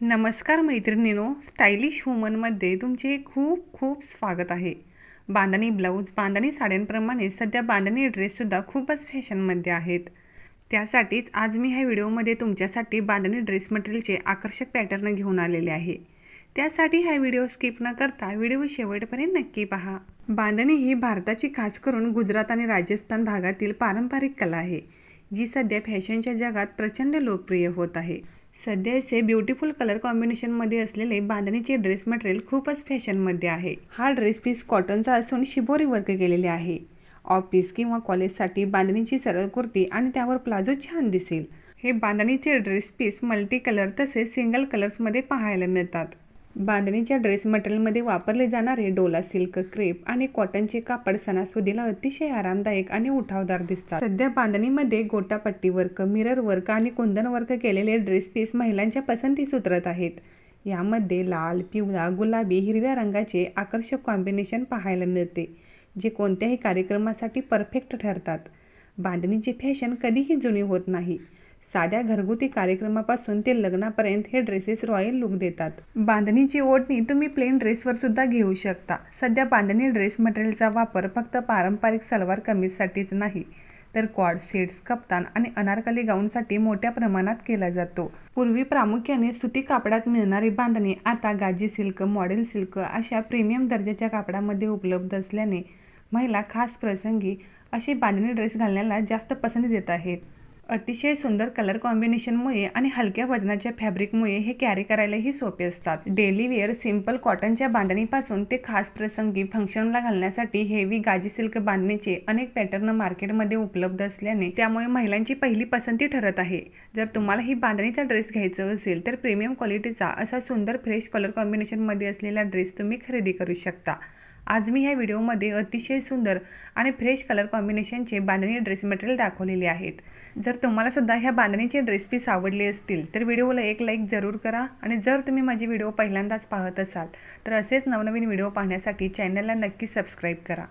नमस्कार मैत्रिणींनो, स्टायलिश वुमनमध्ये तुमचे खूप खूप स्वागत आहे। बांधणी ब्लाऊज, बांधणी साड्यांप्रमाणे सध्या बांधणी ड्रेससुद्धा खूपच फॅशनमध्ये आहेत। त्यासाठीच आज मी ह्या व्हिडिओमध्ये तुमच्यासाठी बांधणी ड्रेस मटेरियलचे आकर्षक पॅटर्न घेऊन आलेले आहे। त्यासाठी हा व्हिडिओ स्किप न करता व्हिडिओ शेवटपर्यंत नक्की पहा। बांधणी ही भारताची खास करून गुजरात आणि राजस्थान भागातील पारंपरिक कला आहे, जी सध्या फॅशनच्या जगात प्रचंड लोकप्रिय होत आहे। सध्याचे ब्युटिफुल कलर कॉम्बिनेशनमध्ये असलेले बांधणीचे ड्रेस मटेरियल खूपच फॅशनमध्ये आहे। हा ड्रेस पीस कॉटनचा असून शिबोरी वर्क केलेले आहे। ऑफिस किंवा कॉलेजसाठी बांधणीची सरळ कुर्ती आणि त्यावर प्लाझो छान दिसेल। हे बांधणीचे ड्रेस पीस मल्टी कलर तसेच सिंगल कलर्समध्ये पाहायला मिळतात। बांधणीच्या ड्रेस मटेरियलमध्ये वापरले जाणारे डोला सिल्क, क्रेप आणि कॉटनचे कापड सणासुदीला अतिशय आरामदायक आणि उठावदार दिसतात। सध्या बांधणीमध्ये गोटापट्टी वर्क, मिरर वर्क आणि कुंदन वर्क केलेले ड्रेस पीस महिलांच्या पसंतीस उतरत आहेत। यामध्ये लाल, पिवळा, गुलाबी, हिरव्या रंगाचे आकर्षक कॉम्बिनेशन पाहायला मिळते, जे कोणत्याही कार्यक्रमासाठी परफेक्ट ठरतात। बांधणीची फॅशन कधीही जुनी होत नाही। साध्या घरगुती कार्यक्रमापासून ते लग्नापर्यंत हे ड्रेसेस रॉयल लुक देतात। बांधणीची ओढणी तुम्ही प्लेन ड्रेसवर सुद्धा घेऊ शकता। सध्या बांधणी ड्रेस मटेरियलचा वापर फक्त पारंपरिक सलवार कमीजसाठीच नाही, तर कॉर्ड सेट्स, कप्तान आणि अनारकली गाऊनसाठी मोठ्या प्रमाणात केला जातो। पूर्वी प्रामुख्याने सुती कापडात मिळणारी बांधणी आता गाजी सिल्क, मॉडेल सिल्क अशा प्रीमियम दर्जाच्या कापडामध्ये उपलब्ध असल्याने महिला खास प्रसंगी अशी बांधणी ड्रेस घालण्याला जास्त पसंती देत आहेत। अतिशय सुंदर कलर कॉम्बिनेशनमुळे आणि हलक्या वजनाच्या फॅब्रिकमुळे हे कॅरी करायलाही सोपे असतात। डेली वेअर सिंपल कॉटनच्या बांधणीपासून ते खास प्रसंगी फंक्शनला घालण्यासाठी हेवी गाजी सिल्क बांधणीचे अनेक पॅटर्न मार्केटमध्ये उपलब्ध असल्याने त्यामुळे महिलांची पहिली पसंती ठरत आहे। जर तुम्हाला ही बांधणीचा ड्रेस घ्यायचा असेल तर प्रीमियम क्वालिटीचा असा सुंदर फ्रेश कलर कॉम्बिनेशनमध्ये असलेला ड्रेस तुम्ही खरेदी करू शकता। आज मी ह्या व्हिडिओमध्ये अतिशय सुंदर आणि फ्रेश कलर कॉम्बिनेशनचे बांधणी ड्रेस मटेरियल दाखवलेले आहेत। जर तुम्हाला सुद्धा ह्या बांधणीचे ड्रेस पीस आवडले असतील तर व्हिडिओला एक लाईक जरूर करा आणि जर तुम्ही माझे व्हिडिओ पहिल्यांदाच पाहत असाल तर असेच नवनवीन व्हिडिओ पाहण्यासाठी चॅनलला नक्की सबस्क्राईब करा।